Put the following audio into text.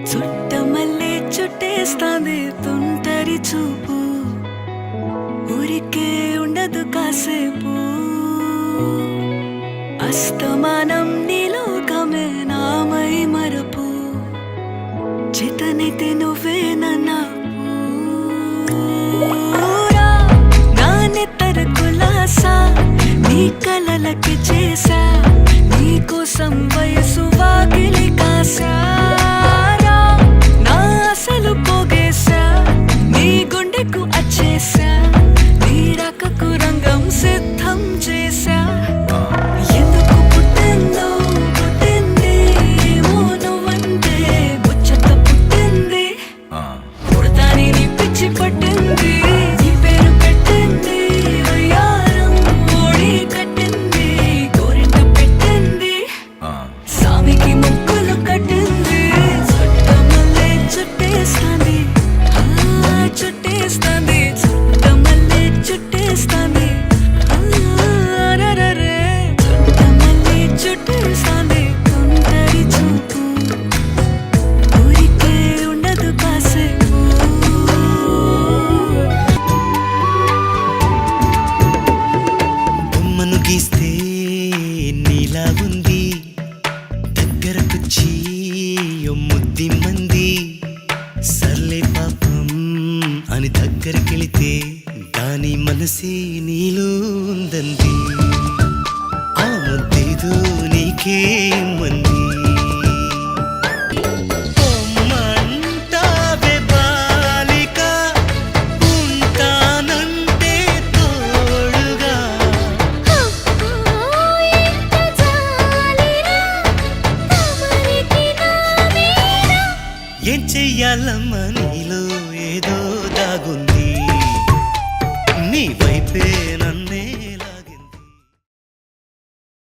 చుట్టమల్లే చుట్టేస్తాంది తుంటరి చూపు ఊరికే ఉండదు కాసేపు అస్తమానం నీలోకమే నామై మరపు చేతనైతే నువ్వే నన్నా నా నెత్తర కులాసా నీ కలలకి చేసా నీ కోసం వయసు వాకిలి కాసా నా అసలు పోగేసా నీ గుండెకు అచ్చేసా నీ రకకు రంగం సిద్ధం చేసా ఎందుకు పుట్టిందో పుట్టింది ఏమో నువ్వంటే ముచ్చట పుట్టింది పుడతాని నీ పిచ్చి పట్టింది నీ పేరు పెట్టింది వయ్యారం ఓడి కట్టింది గోరింట పెట్టింది సామికి ముక్కులు కట్టింది చుట్టమల్లే చుట్టేస్తాంది చుట్టేస్తాంది చుట్టమల్లే చుట్టేస్తాంది రరరే చుట్టమల్లే చుట్టేస్తాంది తుంటరి చూపు ఊరికే ఉండదు కాసేపు బొమ్మను గీస్తే నీలా ఉంది దగ్గరకొచ్చి ముద్ది మంది సర్లే పాపం అని దగ్గరికెళితే దాని మనసే నీలో ఉందంది ఆ ముద్దేదో నీకే మంది పొమ్మంటావే బాలిక ఉంటానంటే తోడుగా ఏం చెయ్యాలమ్మా నీలో ఏదో దాగుంది నీ వైపే